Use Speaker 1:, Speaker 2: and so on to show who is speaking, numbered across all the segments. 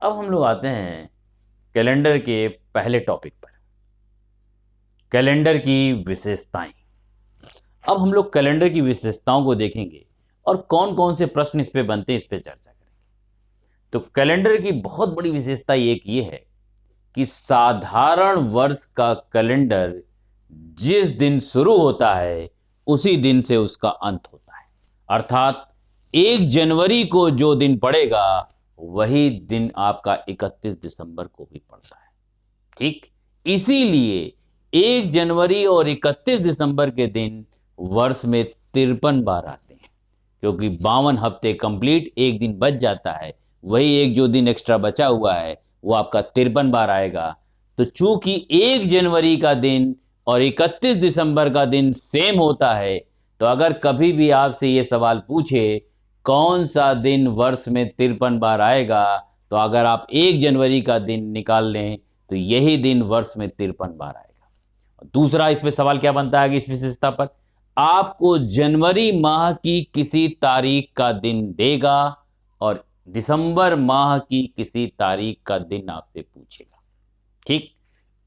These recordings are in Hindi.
Speaker 1: अब हम लोग आते हैं कैलेंडर के पहले टॉपिक पर, कैलेंडर की विशेषताएं। अब हम लोग कैलेंडर की विशेषताओं को देखेंगे और कौन कौन से प्रश्न इस पे बनते हैं इस पे चर्चा करेंगे। तो कैलेंडर की बहुत बड़ी विशेषता एक ये है कि साधारण वर्ष का कैलेंडर जिस दिन शुरू होता है उसी दिन से उसका अंत होता है। अर्थात 1 जनवरी को जो दिन पड़ेगा वही दिन आपका 31 दिसंबर को भी पड़ता है। ठीक, इसीलिए 1 जनवरी और 31 दिसंबर के दिन वर्ष में 53 बार आते हैं, क्योंकि 52 हफ्ते कंप्लीट, एक दिन बच जाता है, वही एक जो दिन एक्स्ट्रा बचा हुआ है वो आपका 53 बार आएगा। तो चूंकि 1 जनवरी का दिन और 31 दिसंबर का दिन सेम होता है, तो अगर कभी भी आपसे ये सवाल पूछे कौन सा दिन वर्ष में 53 बार आएगा, तो अगर आप 1 जनवरी का दिन निकाल लें तो यही दिन वर्ष में 53 बार आएगा। दूसरा इस पे सवाल क्या बनता है कि इस विशेषता पर आपको जनवरी माह की किसी तारीख का दिन देगा और दिसंबर माह की किसी तारीख का दिन आपसे पूछेगा। ठीक,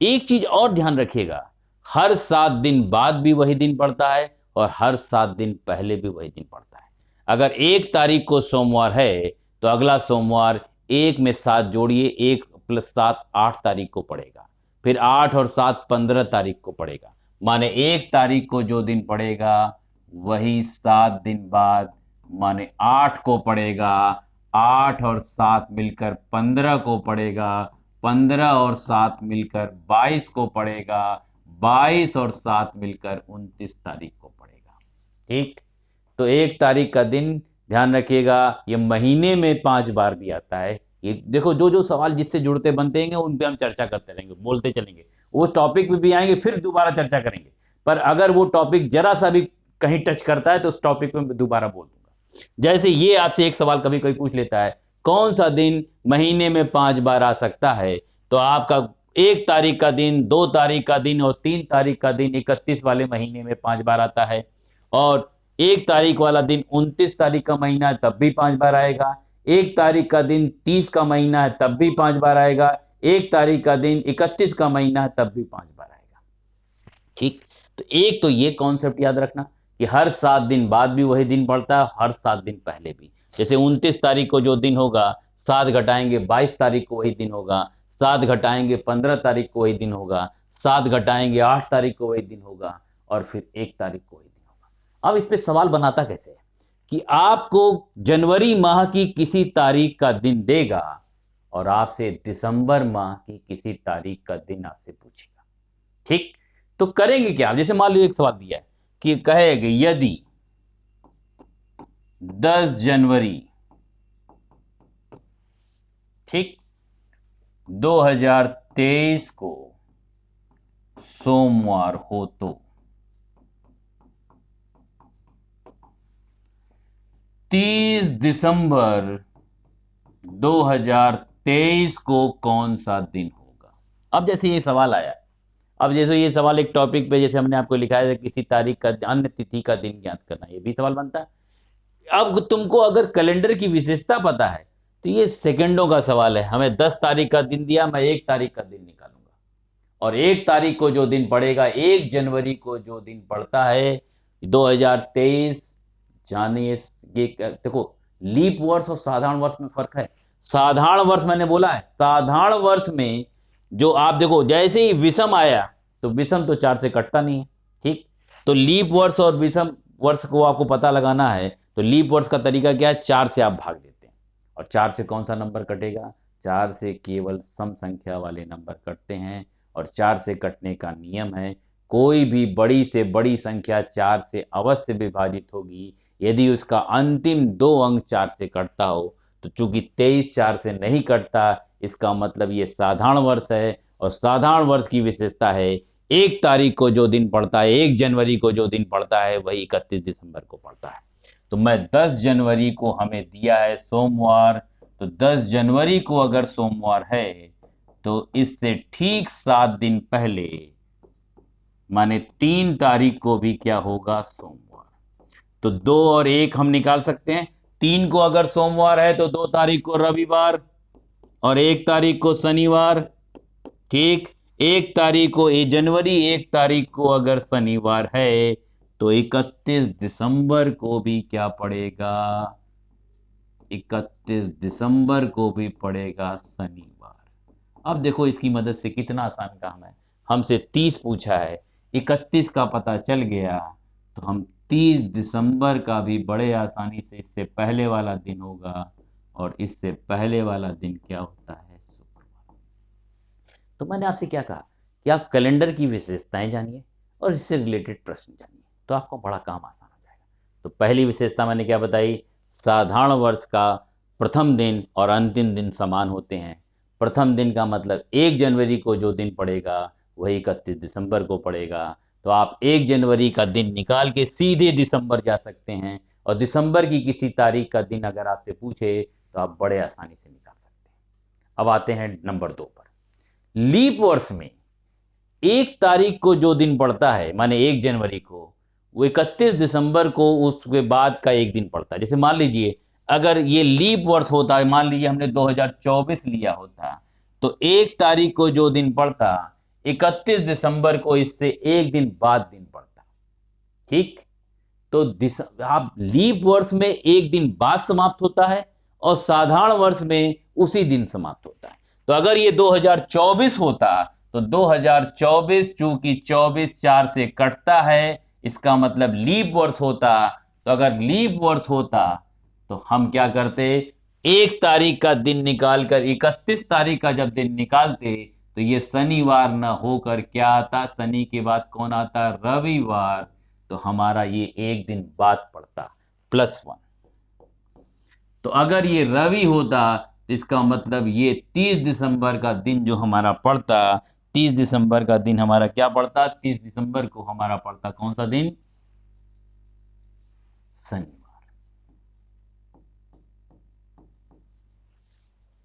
Speaker 1: एक चीज और ध्यान रखिएगा, हर 7 दिन बाद भी वही दिन पड़ता है और हर 7 दिन पहले भी वही दिन पड़ता है। अगर 1 तारीख को सोमवार है तो अगला सोमवार 1 में 7 जोड़िए, 1 + 7 8 तारीख को पड़ेगा, फिर 8 और 7 15 तारीख को पड़ेगा। माने 1 तारीख को जो दिन पड़ेगा वही 7 दिन बाद माने 8 को पड़ेगा, 8 और 7 मिलकर 15 को पड़ेगा, 15 और 7 मिलकर 22 को पड़ेगा, 22 और 7 मिलकर 29 तारीख को पड़ेगा। ठीक, तो 1 तारीख का दिन ध्यान रखिएगा, ये महीने में 5 बार भी आता है। ये देखो, जो जो सवाल जिससे जुड़ते बनते हैं उन पे हम चर्चा करते रहेंगे, बोलते चलेंगे, वो टॉपिक पे भी आएंगे, फिर दोबारा चर्चा करेंगे। पर अगर वो टॉपिक जरा सा भी कहीं टच करता है तो उस टॉपिक पे मैं दोबारा बोल दूंगा। जैसे ये आपसे एक सवाल कभी कोई पूछ लेता है कौन सा दिन महीने में 5 बार आ सकता है, तो आपका 1 तारीख का दिन, 2 तारीख का दिन और 3 तारीख का दिन 31 वाले महीने में 5 बार आता है, और 1 तारीख वाला दिन 29 तारीख का महीना है तब भी 5 बार आएगा, 1 तारीख का दिन 30 का महीना है तब भी 5 बार आएगा, 1 तारीख का दिन 31 का महीना है तब भी 5 बार आएगा। ठीक, तो एक तो ये कॉन्सेप्ट याद रखना कि हर 7 दिन बाद भी वही दिन पड़ता है, हर 7 दिन पहले भी। जैसे 29 तारीख को जो दिन होगा, 7 घटाएंगे 22 तारीख को वही दिन होगा, 7 घटाएंगे 15 तारीख को वही दिन होगा, 7 घटाएंगे 8 तारीख को वही दिन होगा, और फिर 1 तारीख को वही दिन होगा। अब इस पे सवाल बनाता कैसे है कि आपको जनवरी माह की किसी तारीख का दिन देगा और आपसे दिसंबर माह की किसी तारीख का दिन आपसे पूछेगा। ठीक, तो करेंगे क्या? जैसे मान लीजिए एक सवाल दिया है कि कहेगा यदि 10 जनवरी, ठीक, 2023 को सोमवार हो तो 30 दिसंबर 2023 को कौन सा दिन होगा? अब जैसे ये सवाल आया, अब जैसे ये सवाल एक टॉपिक पे जैसे हमने आपको लिखा है किसी तारीख का अन्य तिथि का दिन ज्ञात करना, ये भी सवाल बनता है। अब तुमको अगर कैलेंडर की विशेषता पता है तो ये सेकंडों का सवाल है। हमें 10 तारीख का दिन दिया, मैं 1 तारीख का दिन निकालूंगा, और 1 तारीख को जो दिन पड़ेगा, 1 जनवरी को जो दिन पड़ता है 2023, जानिए ये देखो, लीप वर्ष और साधारण वर्ष में फर्क है। साधारण वर्ष मैंने बोला है, साधारण वर्ष में जो आप देखो जैसे ही विषम आया तो विषम तो 4 से कटता नहीं है। ठीक, तो लीप वर्ष और विषम वर्ष को आपको पता लगाना है, तो लीप वर्ष का तरीका क्या है, 4 से आप भाग देते हैं, और 4 से कौन सा नंबर कटेगा, 4 से केवल सम संख्या वाले नंबर कटते हैं, और 4 से कटने का नियम है कोई भी बड़ी से बड़ी संख्या 4 से अवश्य विभाजित होगी यदि उसका अंतिम 2 अंक 4 से कटता हो। तो चूंकि 23 4 से नहीं कटता, इसका मतलब ये साधारण वर्ष है, और साधारण वर्ष की विशेषता है 1 तारीख को जो दिन पड़ता है, 1 जनवरी को जो दिन पड़ता है वही 31 दिसंबर को पड़ता है। तो मैं 10 जनवरी को हमें दिया है सोमवार, तो 10 जनवरी को अगर सोमवार है तो इससे ठीक 7 दिन पहले माने 3 तारीख को भी क्या होगा, सोमवार। तो 2 और 1 हम निकाल सकते हैं, 3 को अगर सोमवार है तो 2 तारीख को रविवार, और 1 तारीख को शनिवार। ठीक, 1 तारीख को जनवरी 1 तारीख को अगर शनिवार है तो 31 दिसंबर को भी क्या पड़ेगा? 31 दिसंबर को भी पड़ेगा शनिवार। अब देखो इसकी मदद से कितना आसान काम है। हमसे 30 पूछा है, 31 का पता चल गया तो हम 30 दिसंबर का भी बड़े आसानी से, इससे पहले वाला दिन होगा और इससे पहले वाला दिन क्या होता है? शुक्रवार। तो मैंने आपसे क्या कहा कि आप कैलेंडर की विशेषताएं जानिए और इससे रिलेटेड प्रश्न जानिए, तो आपको बड़ा काम आसान हो जाएगा। तो पहली विशेषता मैंने क्या बताई? साधारण वर्ष का प्रथम दिन और अंतिम दिन समान होते हैं। प्रथम दिन का मतलब 1 जनवरी को जो दिन पड़ेगा वही 31 दिसंबर को पड़ेगा। तो आप 1 जनवरी का दिन निकाल के सीधे दिसंबर जा सकते हैं, और दिसंबर की किसी तारीख का दिन अगर आपसे पूछे तो आप बड़े आसानी से निकाल सकते हैं। अब आते हैं नंबर 2 पर। लीप वर्ष में 1 तारीख को जो दिन पड़ता है, माने 1 जनवरी को, वो 31 दिसंबर को उसके बाद का एक दिन पड़ता है। जैसे मान लीजिए अगर ये लीप वर्ष होता है, मान लीजिए हमने 2024 लिया होता, तो 1 तारीख को जो दिन पड़ता 31 दिसंबर को इससे एक दिन बाद दिन पड़ता। ठीक, तो आप लीप वर्ष में एक दिन बाद समाप्त होता है और साधारण वर्ष में उसी दिन समाप्त होता है। तो अगर ये 2024 होता तो 2024 चूंकि 24 4 से कटता है, इसका मतलब लीप वर्ष होता। तो अगर लीप वर्ष होता तो हम क्या करते? 1 तारीख का दिन निकालकर 31 तारीख का जब दिन निकालते तो ये शनिवार न होकर क्या आता? शनि के बाद कौन आता? रविवार। तो हमारा ये एक दिन बाद पड़ता +1। तो अगर ये रवि होता तो इसका मतलब ये 30 दिसंबर का दिन जो हमारा पड़ता, 30 दिसंबर का दिन हमारा क्या पड़ता? 30 दिसंबर को हमारा पड़ता कौन सा दिन? शनिवार।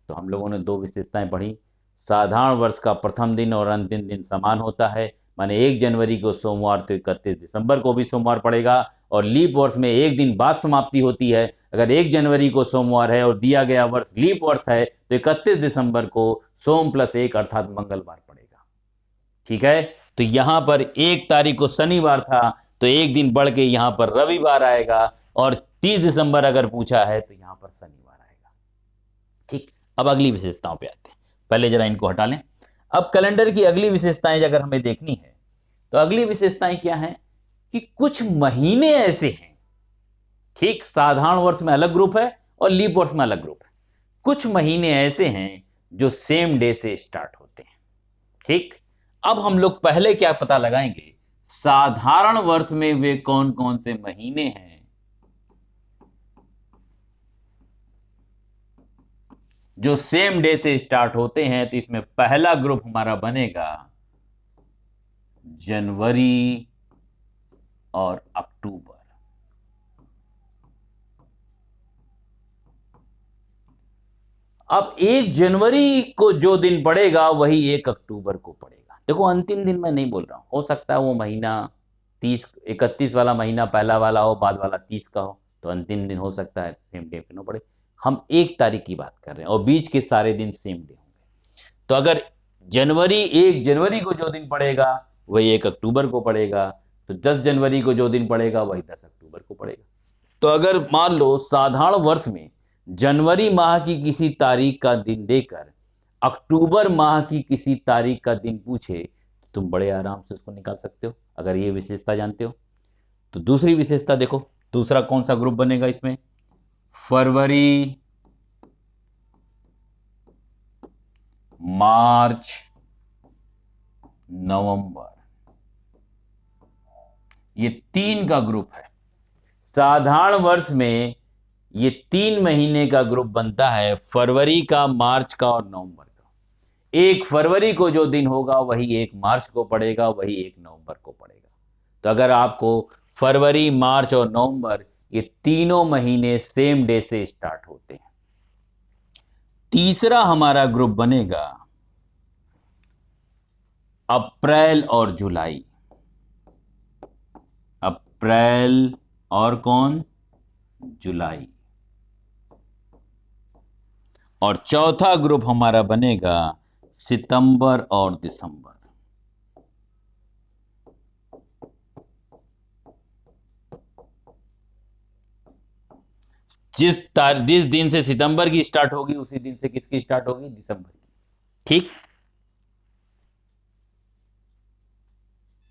Speaker 1: तो हम लोगों ने 2 विशेषताएं पढ़ी। साधारण वर्ष का प्रथम दिन और अंतिम दिन समान होता है, माने 1 जनवरी को सोमवार तो 31 दिसंबर को भी सोमवार पड़ेगा, और लीप वर्ष में एक दिन बाद समाप्ति होती है। अगर 1 जनवरी को सोमवार है और दिया गया वर्ष लीप वर्ष है तो 31 दिसंबर को सोम +1 अर्थात मंगलवार पड़ेगा। ठीक है, तो यहां पर 1 तारीख को शनिवार था तो एक दिन बढ़ के यहां पर रविवार आएगा, और 30 दिसंबर अगर पूछा है तो यहां पर शनिवार आएगा। ठीक, अब अगली विशेषताओं पे आते हैं। पहले जरा इनको हटा लें। अब कैलेंडर की अगली विशेषताएं अगर हमें देखनी है तो अगली विशेषताएं क्या हैं कि कुछ महीने ऐसे हैं, ठीक, साधारण वर्ष में अलग ग्रुप है और लीप वर्ष में अलग ग्रुप है। कुछ महीने ऐसे हैं जो सेम डे से स्टार्ट होते हैं। ठीक, अब हम लोग पहले क्या पता लगाएंगे? साधारण वर्ष में वे कौन कौन से महीने हैं जो सेम डे से स्टार्ट होते हैं। तो इसमें पहला ग्रुप हमारा बनेगा जनवरी और अक्टूबर। अब 1 जनवरी को जो दिन पड़ेगा वही 1 अक्टूबर को पड़ेगा। देखो अंतिम दिन मैं नहीं बोल रहा हूं, हो सकता है वो महीना 31 वाला महीना पहला वाला हो, बाद वाला 30 का हो, तो अंतिम दिन हो सकता है सेम डे पे ना पड़े। हम 1 तारीख की बात कर रहे हैं और बीच के सारे दिन सेम डे होंगे। तो अगर 1 जनवरी को जो दिन पड़ेगा वही 1 अक्टूबर को पड़ेगा, तो 10 जनवरी को जो दिन पड़ेगा वही 10 अक्टूबर को पड़ेगा। तो अगर मान लो साधारण वर्ष में जनवरी माह की किसी तारीख का दिन देकर अक्टूबर माह की किसी तारीख का दिन पूछे तो तुम बड़े आराम से उसको निकाल सकते हो अगर ये विशेषता जानते हो। तो दूसरी विशेषता देखो, दूसरा कौन सा ग्रुप बनेगा इसमें? फरवरी, मार्च, नवंबर, ये 3 का ग्रुप है। साधारण वर्ष में ये 3 महीने का ग्रुप बनता है, फरवरी का, मार्च का और नवंबर का। 1 फरवरी को जो दिन होगा वही 1 मार्च को पड़ेगा, वही 1 नवंबर को पड़ेगा। तो अगर आपको फरवरी, मार्च और नवंबर ये तीनों महीने सेम डे से स्टार्ट होते हैं। तीसरा हमारा ग्रुप बनेगा अप्रैल और जुलाई। अप्रैल और कौन? जुलाई। और चौथा ग्रुप हमारा बनेगा सितंबर और दिसंबर। जिस दिन से सितंबर की स्टार्ट होगी उसी दिन से किसकी स्टार्ट होगी, दिसंबर की। ठीक।